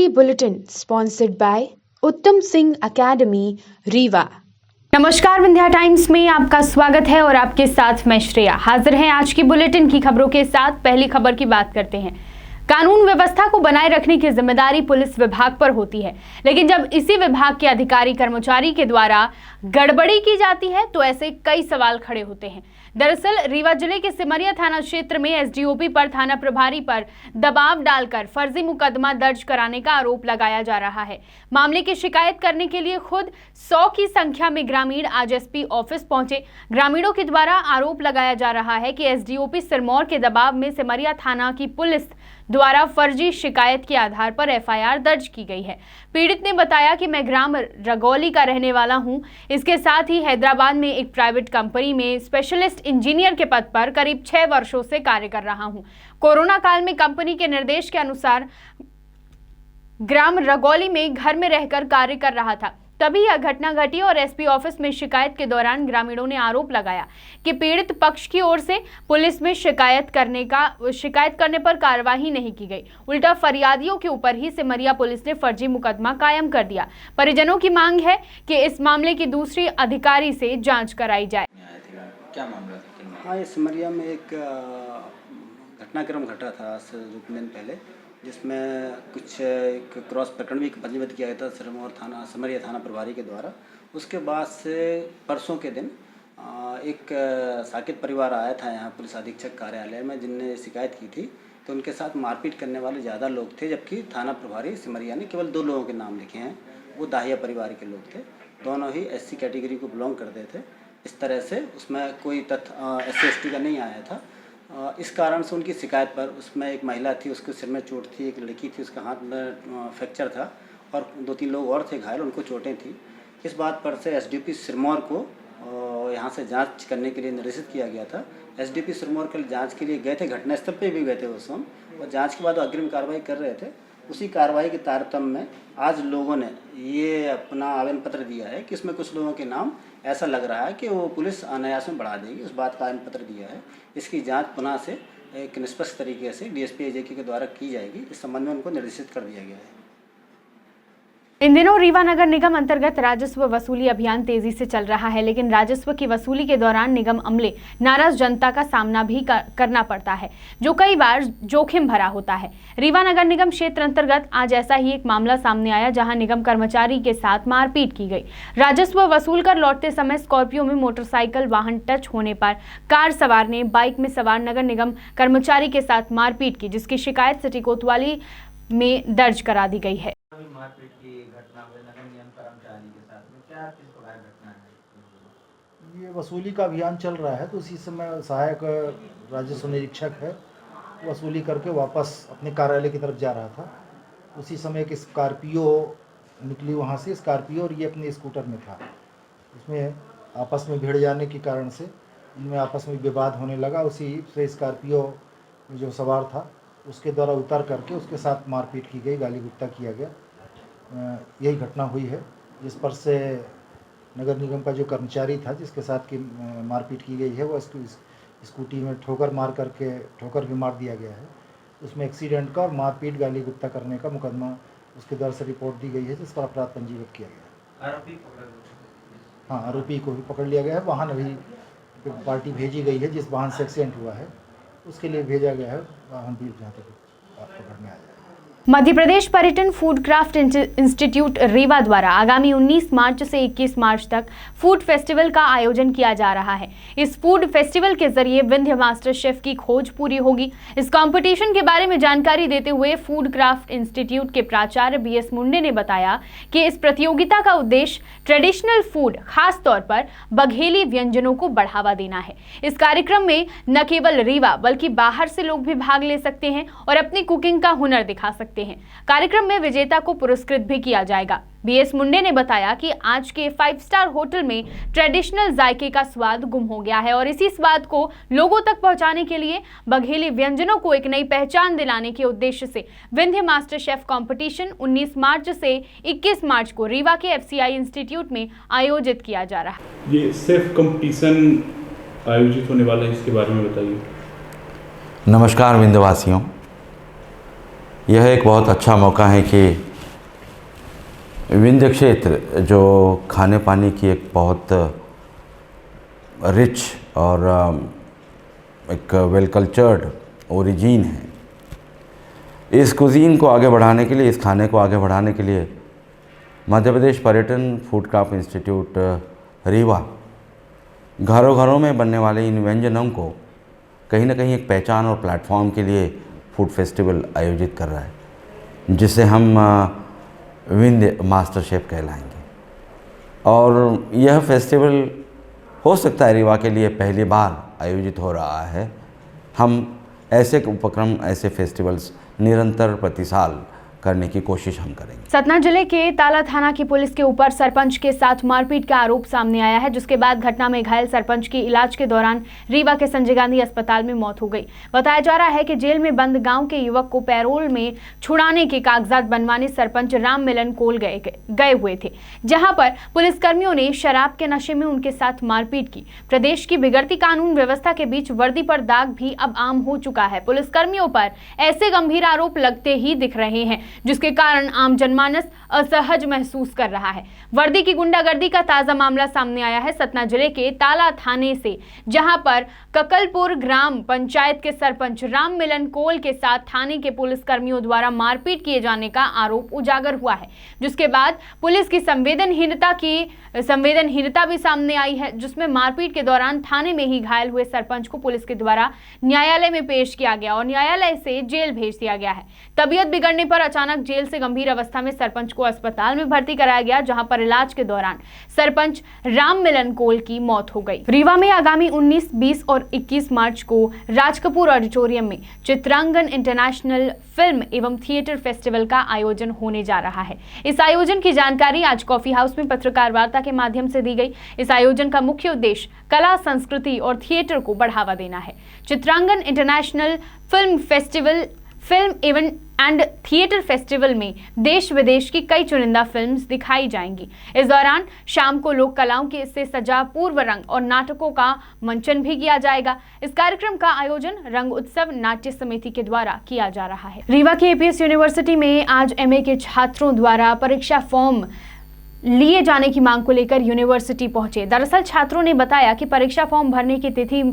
Bulletin sponsored by उत्तम Singh academy Rewa. नमस्कार, Vindhya times में आपका स्वागत है और आपके साथ मैं श्रेया हाजिर हैं आज की बुलेटिन की खबरों के साथ। पहली खबर की बात करते हैं। कानून व्यवस्था को बनाए रखने की जिम्मेदारी पुलिस विभाग पर होती है, लेकिन जब इसी विभाग के अधिकारी कर्मचारी के द्वारा गड़बड़ी की जाती है तो ऐसे कई सवाल खड़े होते हैं। दरअसल रीवा जिले के सिमरिया थाना क्षेत्र में एसडीओपी पर थाना प्रभारी पर दबाव डालकर फर्जी मुकदमा दर्ज कराने का आरोप लगाया जा रहा है। मामले की शिकायत करने के लिए खुद 100 की संख्या में ग्रामीण आज एसपी ऑफिस पहुंचे। ग्रामीणों के द्वारा आरोप लगाया जा रहा है कि एसडीओपी सिरमौर के दबाव में सिमरिया थाना की पुलिस द्वारा फर्जी शिकायत के आधार पर एफआईआर दर्ज की गई है। पीड़ित ने बताया कि मैं ग्राम रगौली का रहने वाला हूं। इसके साथ ही हैदराबाद में एक प्राइवेट कंपनी में स्पेशलिस्ट इंजीनियर के पद पर करीब 6 वर्षों से कार्य कर रहा हूं। कोरोना काल में कंपनी के निर्देश के अनुसार ग्राम रगौली में घर में रहकर कार्य कर रहा था, तभी यह घटना घटी और एसपी ऑफिस में शिकायत के दौरान ग्रामीणों ने आरोप लगाया कि पीड़ित पक्ष की ओर से पुलिस में शिकायत करने पर कार्रवाई नहीं की गई। उल्टा फरियादियों के ऊपर ही सिमरिया पुलिस ने फर्जी मुकदमा कायम कर दिया। परिजनों की मांग है कि इस मामले की दूसरी अधिकारी से जांच कराई जाए। क्या मामला था? हाँ, ये सिमरिया में एक घटनाक्रम घटा था आज से 2 दिन पहले, जिसमें कुछ एक क्रॉस प्रकरण भी पंजीबद्ध किया गया था सिमरिया थाना प्रभारी के द्वारा। उसके बाद से परसों के दिन एक साकेत परिवार आया था यहाँ पुलिस अधीक्षक कार्यालय में, जिनने शिकायत की थी। तो उनके साथ मारपीट करने वाले ज़्यादा लोग थे, जबकि थाना प्रभारी सिमरिया ने केवल 2 लोगों के नाम लिखे हैं। वो दाहिया परिवार के लोग थे, दोनों ही एससी कैटेगरी को बिलोंग करते थे। इस तरह से उसमें कोई तथ्य एससी एसटी का नहीं आया था। इस कारण से उनकी शिकायत पर उसमें एक महिला थी, उसके सिर में चोट थी, एक लड़की थी, उसका हाथ में फ्रैक्चर था और 2-3 लोग और थे घायल, उनको चोटें थी। इस बात पर से एसडीपी सिरमौर को यहाँ से जांच करने के लिए निर्देशित किया गया था। एसडीपी सिरमौर कल जांच के लिए गए थे, घटनास्थल पे भी गए थे उस समय, और जांच के बाद अग्रिम कार्रवाई कर रहे थे। उसी कार्रवाई के तारतम्य में आज लोगों ने ये अपना आवेदन पत्र दिया है कि इसमें कुछ लोगों के नाम ऐसा लग रहा है कि वो पुलिस अनायास में बढ़ा देगी। उस बात का आवेदन पत्र दिया है। इसकी जांच पुनः से एक निष्पक्ष तरीके से डीएसपी एजेके के द्वारा की जाएगी। इस संबंध में उनको निर्देशित कर दिया गया है। इन दिनों रीवा नगर निगम अंतर्गत राजस्व वसूली अभियान तेजी से चल रहा है, लेकिन राजस्व की वसूली के दौरान निगम अमले नाराज जनता का सामना भी करना पड़ता है, जो कई बार जोखिम भरा होता है। रीवा नगर निगम क्षेत्र अंतर्गत आज ऐसा ही एक मामला सामने आया, जहां निगम कर्मचारी के साथ मारपीट की गई। राजस्व वसूल कर लौटते समय स्कॉर्पियो में मोटरसाइकिल वाहन टच होने पर कार सवार ने बाइक में सवार नगर निगम कर्मचारी के साथ मारपीट की, जिसकी शिकायत सिटी कोतवाली में दर्ज करा दी गई है। मारपीट की घटना हुई नगर निगम कर्मचारी के साथ में, क्या किस प्रकार घटना है? ये वसूली का अभियान चल रहा है, तो उसी समय सहायक राजस्व निरीक्षक है, वसूली करके वापस अपने कार्यालय की तरफ जा रहा था। उसी समय एक स्कॉर्पियो निकली वहाँ से, स्कॉर्पियो, और ये अपने स्कूटर में था। उसमें आपस में भिड़ जाने के कारण से इनमें आपस में विवाद होने लगा। उसी से स्कॉर्पियो में जो सवार था उसके द्वारा उतर करके उसके साथ मारपीट की गई, गाली गुप्ता किया गया। यही घटना हुई है, जिस पर से नगर निगम का जो कर्मचारी था जिसके साथ की मारपीट की गई है, वो स्कूटी में ठोकर भी मार दिया गया है। उसमें एक्सीडेंट का और मारपीट गाली गुप्ता करने का मुकदमा उसके द्वारा से रिपोर्ट दी गई है, जिस पर अपराध पंजीबद्ध किया गया है। आरोपी पकड़ लिया? हाँ, आरोपी को भी पकड़ लिया गया है। वाहन अभी पार्टी भेजी गई है, जिस वाहन से एक्सीडेंट हुआ है उसके लिए भेजा गया है। वाहन भी जहाँ तक पकड़ने आ जाए। मध्य प्रदेश पर्यटन फूड क्राफ्ट इंस्टीट्यूट रीवा द्वारा आगामी 19 मार्च से 21 मार्च तक फूड फेस्टिवल का आयोजन किया जा रहा है। इस फूड फेस्टिवल के जरिए विंध्य मास्टर शेफ की खोज पूरी होगी। इस कंपटीशन के बारे में जानकारी देते हुए फूड क्राफ्ट इंस्टीट्यूट के प्राचार्य बीएस मुंडे ने बताया कि इस प्रतियोगिता का उद्देश्य ट्रेडिशनल फूड, खास तौर पर बघेली व्यंजनों को बढ़ावा देना है। इस कार्यक्रम में न केवल रीवा बल्कि बाहर से लोग भी भाग ले सकते हैं और अपनी कुकिंग का हुनर दिखा सकते हैं। कार्यक्रम में विजेता को पुरस्कृत भी किया जाएगा। बीएस मुंडे ने बताया कि आज के 5 स्टार होटल में ट्रेडिशनल जायके का स्वाद गुम हो गया है और इसी स्वाद को लोगों तक पहुंचाने के लिए बघेली व्यंजनों को एक नई पहचान दिलाने के उद्देश्य से विंध्य मास्टर शेफ कंपटीशन 19 मार्च से 21 मार्च को रीवा के एफसीआई इंस्टीट्यूट में आयोजित किया जा रहा है। ये शेफ कंपटीशन आयोजित होने वाला है, इसके बारे में बताइए। नमस्कार विंध्यवासियों, यह एक बहुत अच्छा मौका है कि विंध्य क्षेत्र जो खाने पानी की एक बहुत रिच और एक वेल कल्चर्ड ओरिजिन है, इस कुजीन को आगे बढ़ाने के लिए, इस खाने को आगे बढ़ाने के लिए मध्य प्रदेश पर्यटन फूड क्राफ्ट इंस्टीट्यूट रीवा घरों घरों में बनने वाले इन व्यंजनों को कहीं ना कहीं एक पहचान और प्लेटफॉर्म के लिए फूड फेस्टिवल आयोजित कर रहा है, जिसे हम विंध्य मास्टर शेफ कहलाएंगे। और यह फेस्टिवल हो सकता है रीवा के लिए पहली बार आयोजित हो रहा है। हम ऐसे उपक्रम, ऐसे फेस्टिवल्स निरंतर प्रति साल करने की कोशिश हम करेंगे। सतना जिले के ताला थाना की पुलिस के ऊपर सरपंच के साथ मारपीट का आरोप सामने आया है, जिसके बाद घटना में घायल सरपंच की इलाज के दौरान रीवा के संजय गांधी अस्पताल में मौत हो गई। बताया जा रहा है कि जेल में बंद गांव के युवक को पैरोल में छुड़ाने के कागजात बनवाने सरपंच राम मिलन कोल गए हुए थे, जहां पर पुलिसकर्मियों ने शराब के नशे में उनके साथ मारपीट की। प्रदेश की बिगड़ती कानून व्यवस्था के बीच वर्दी पर दाग भी अब आम हो चुका है। पुलिसकर्मियों पर ऐसे गंभीर आरोप लगते ही दिख रहे हैं, जिसके कारण आम जनमानस असहज महसूस कर रहा है। वर्दी की गुंडागर्दी का ताजा मामला सामने आया है सतना जिले के ताला थाने से, जहां पर ककलपुर ग्राम पंचायत के सरपंच राम मिलन कोल के साथ थाने के पुलिसकर्मियों द्वारा मारपीट किए जाने का आरोप उजागर हुआ है, जिसके बाद पुलिस की संवेदनहीनता भी सामने आई है, जिसमें मारपीट के दौरान थाने में ही घायल हुए सरपंच को पुलिस के द्वारा न्यायालय में पेश किया गया और न्यायालय से जेल भेज दिया गया है। तबीयत बिगड़ने पर अचानक जेल से गंभीर अवस्था में सरपंच को अस्पताल में भर्ती कराया गया, जहां पर इलाज के दौरान सरपंच राम मिलन कोल की मौत हो गई। रीवा में आगामी 19, 20 और 21 मार्च को राजकपूर ऑडिटोरियम में चित्रांगन इंटरनेशनल फिल्म एवं थिएटर फेस्टिवल का आयोजन होने जा रहा है। इस आयोजन की जानकारी आज कॉफी हाउस में पत्रकार वार्ता के माध्यम से दी गई। इस आयोजन का मुख्य उद्देश्य कला, संस्कृति और थिएटर को बढ़ावा देना है। Chitrangan international film festival and theatre festival में देश विदेश की कई चुनिंदा फिल्म्स दिखाई जाएंगी। इस दौरान शाम को लोक कलाओं के से सजा पूर्व रंग और नाटकों का मंचन भी किया जाएगा। इस कार्यक्रम का आयोजन रंग उत्सव नाट्य समिति के द्वारा किया जा रहा है। रीवा के एपीएस यूनिवर्सिटी में आज एमए के छात्रों द्वारा परीक्षा फॉर्म लिए जाने की मांग को लेकर यूनिवर्सिटी पहुंचे। दरअसल छात्रों ने बताया कि परीक्षा फॉर्म भरने की तिथि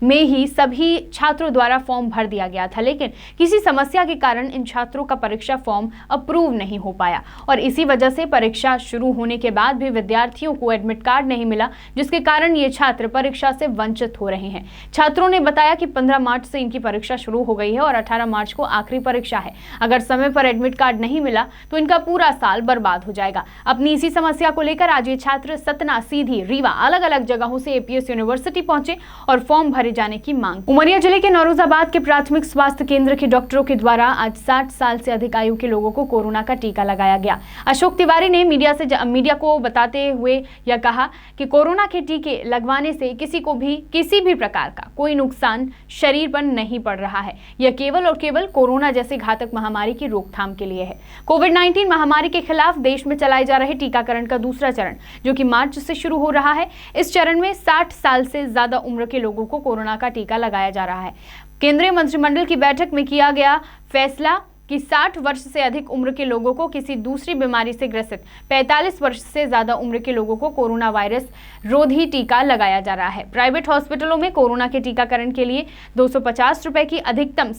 में ही सभी छात्रों द्वारा फॉर्म भर दिया गया था, लेकिन किसी समस्या के कारण इन छात्रों का परीक्षा फॉर्म अप्रूव नहीं हो पाया और इसी वजह से परीक्षा शुरू होने के बाद भी विद्यार्थियों को एडमिट कार्ड नहीं मिला, जिसके कारण ये छात्र परीक्षा से वंचित हो रहे हैं। छात्रों ने बताया कि 15 मार्च से इनकी परीक्षा शुरू हो गई है और 18 मार्च को आखिरी परीक्षा है। अगर समय पर एडमिट कार्ड नहीं मिला तो इनका पूरा साल बर्बाद हो जाएगा। अपनी इसी समस्या को लेकर आज ये छात्र सतना, सीधी, रीवा अलग अलग जगहों से एपीएस यूनिवर्सिटी पहुंचे और फॉर्म भरे जाने की मांग। उमरिया जिले के नौरोजाबाद के प्राथमिक स्वास्थ्य केंद्र के डॉक्टरों के द्वारा आज 60 साल से अधिक आयु के लोगों को कोरोना का टीका लगाया गया। अशोक तिवारी ने मीडिया को बताते हुए यह कहा कि कोरोना के टीके लगवाने से किसी भी प्रकार का कोई नुकसान शरीर पर नहीं पड़ रहा है। यह केवल और केवल कोरोना जैसे घातक महामारी की रोकथाम के लिए है। कोविड-19 महामारी के खिलाफ देश में चलाए जा रहे टीकाकरण का दूसरा चरण, जो कि मार्च से शुरू हो रहा है, इस चरण में 60 साल से ज्यादा उम्र के लोगों को कोरोना का टीका लगाया जा रहा है। केंद्रीय मंत्रिमंडल की बैठक में किया गया फैसला कि 60 वर्ष से अधिक उम्र के लोगों को किसी दूसरी बीमारी से ग्रसित 45 वर्ष से ज्यादा उम्र के लोगों को कोरोना वायरस रोधी टीका लगाया जा रहा है। प्राइवेट हॉस्पिटलों में कोरोना के टीकाकरण के लिए 250 रुपए की अधिकतम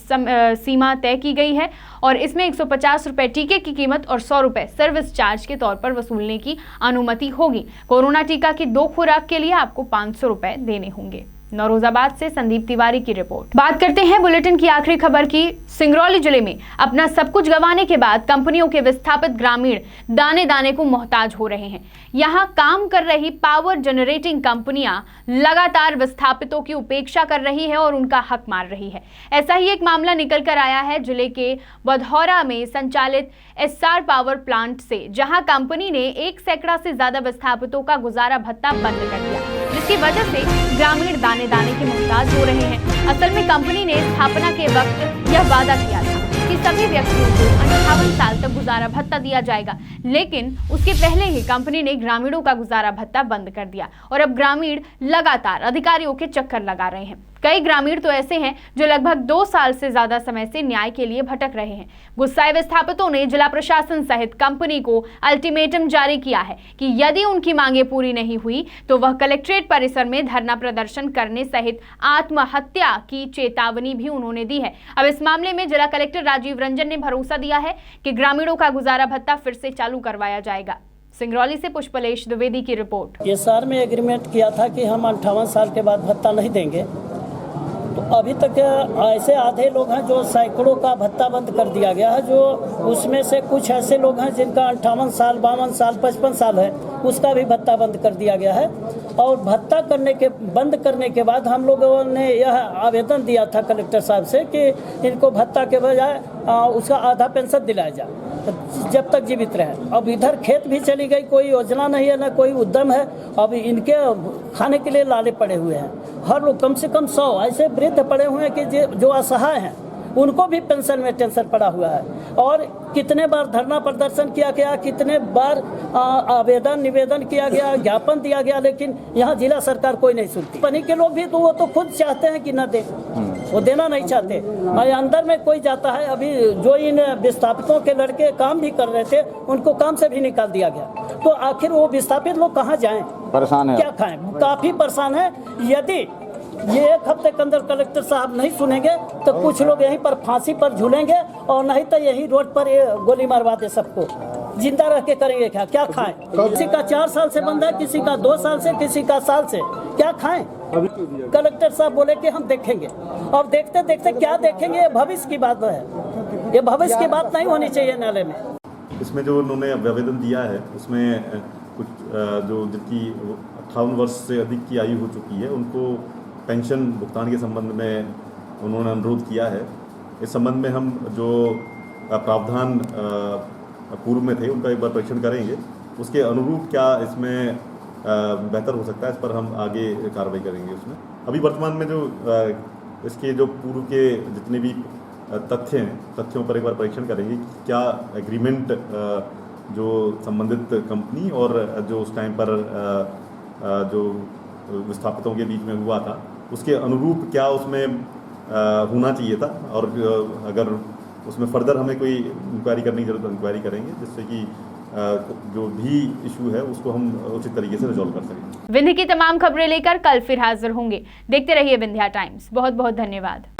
सीमा तय की गई है और इसमें 150 रुपए टीके की कीमत और 100 रुपए सर्विस चार्ज के तौर पर वसूलने की अनुमति होगी। कोरोना टीका की 2 खुराक के लिए आपको 500 रुपए देने होंगे। नौरोजाबाद से संदीप तिवारी की रिपोर्ट। बात करते हैं बुलेटिन की आखिरी खबर की। सिंगरौली जिले में अपना सब कुछ गंवाने के बाद कंपनियों के विस्थापित ग्रामीण दाने दाने को मोहताज हो रहे हैं। यहां काम कर रही पावर जनरेटिंग कंपनियां लगातार विस्थापितों की उपेक्षा कर रही है और उनका हक मार रही है। ऐसा ही एक मामला निकल कर आया है जिले के बधौरा में संचालित एसआर पावर प्लांट से, जहां कंपनी ने 1 सैकड़ा से ज्यादा विस्थापितों का गुजारा भत्ता बंद कर दिया, जिसकी वजह से ग्रामीण दाने दाने के मोहताज हो रहे हैं। असल में कंपनी ने स्थापना के वक्त यह वादा किया था कि सभी व्यक्तियों को 58 साल तक गुजारा भत्ता दिया जाएगा, लेकिन उसके पहले ही कंपनी ने ग्रामीणों का गुजारा भत्ता बंद कर दिया और अब ग्रामीण लगातार अधिकारियों के चक्कर लगा रहे हैं। कई ग्रामीण तो ऐसे हैं जो लगभग 2 साल से ज्यादा समय से न्याय के लिए भटक रहे हैं। गुस्साए विस्थापितों ने जिला प्रशासन सहित कंपनी को अल्टीमेटम जारी किया है कि यदि उनकी मांगे पूरी नहीं हुई तो वह कलेक्ट्रेट परिसर में धरना प्रदर्शन करने सहित आत्महत्या की चेतावनी भी उन्होंने दी है। अब इस मामले में जिला कलेक्टर राजीव रंजन ने भरोसा दिया है कि ग्रामीणों का गुजारा भत्ता फिर से चालू करवाया जाएगा। सिंगरौली से पुष्पलेश द्विवेदी की रिपोर्ट। ये सर में एग्रीमेंट किया था कि हम 58 साल के बाद भत्ता नहीं देंगे, तो अभी तक ऐसे आधे लोग हैं जो सैकड़ों का भत्ता बंद कर दिया गया है, जो उसमें से कुछ ऐसे लोग हैं जिनका 58 साल 52 साल 55 साल है, उसका भी भत्ता बंद कर दिया गया है। और भत्ता बंद करने के बाद हम लोगों ने यह आवेदन दिया था कलेक्टर साहब से कि इनको भत्ता के बजाय उसका आधा पेंशन दिलाया जाए जब तक जीवित रहे। अब इधर खेत भी चली गई, कोई योजना नहीं है, न कोई उद्यम है। अब इनके खाने के लिए लाले पड़े हुए हैं। हर लोग कम से कम 100 ऐसे वृद्ध पड़े हुए हैं कि जो असहाय हैं, उनको भी पेंशन में टेंशन पड़ा हुआ है। और कितने बार धरना प्रदर्शन किया गया, कितने बार आवेदन निवेदन किया गया, ज्ञापन दिया गया, लेकिन यहाँ जिला सरकार कोई नहीं सुनती। कंपनी के लोग भी तो वो तो खुद चाहते हैं कि न दे, वो देना नहीं चाहते। और अंदर में कोई जाता है, अभी जो इन विस्थापितों के लड़के काम भी कर रहे थे उनको काम से भी निकाल दिया गया। तो आखिर वो विस्थापित लोग कहाँ जाएं, परेशान है, क्या खाएं, काफी परेशान है। यदि ये 1 हफ्ते के अंदर कलेक्टर साहब नहीं सुनेंगे तो कुछ लोग यहीं पर फांसी पर झूलेंगे, और नहीं तो यही रोड पर गोली मारवा दे सबको। जिंदा रह के करेंगे क्या खाएं? किसी का 4 साल से बंद है, किसी का 2 साल से, किसी का साल से, क्या खाएं? कलेक्टर साहब बोले कि हम देखेंगे, और देखते देखते क्या देखेंगे, ये भविष्य की बात है, ये भविष्य की बात नहीं होनी चाहिए न्यायालय में। इसमें जो उन्होंने आवेदन दिया है उसमें कुछ जो जिनकी 58 वर्ष से अधिक की आयु हो चुकी है उनको पेंशन भुगतान के संबंध में उन्होंने अनुरोध किया है। इस संबंध में हम जो प्रावधान पूर्व में थे उनका एक बार परीक्षण करेंगे, उसके अनुरूप क्या इसमें बेहतर हो सकता है, इस पर हम आगे कार्रवाई करेंगे। उसमें अभी वर्तमान में जो इसके जो पूर्व के जितने भी तथ्य हैं, तथ्यों पर एक बार परीक्षण करेंगे कि क्या एग्रीमेंट जो संबंधित कंपनी और जो उस टाइम पर जो विस्थापितों के बीच में हुआ था उसके अनुरूप क्या उसमें होना चाहिए था, और अगर उसमें फर्दर हमें कोई इंक्वायरी करने की जरूरत है इंक्वायरी करेंगे, जिससे कि जो भी इशू है उसको हम उचित तरीके से रिजॉल्व कर सकें। विंध्य की तमाम खबरें लेकर कल फिर हाजिर होंगे। देखते रहिए विंध्या टाइम्स। बहुत बहुत धन्यवाद।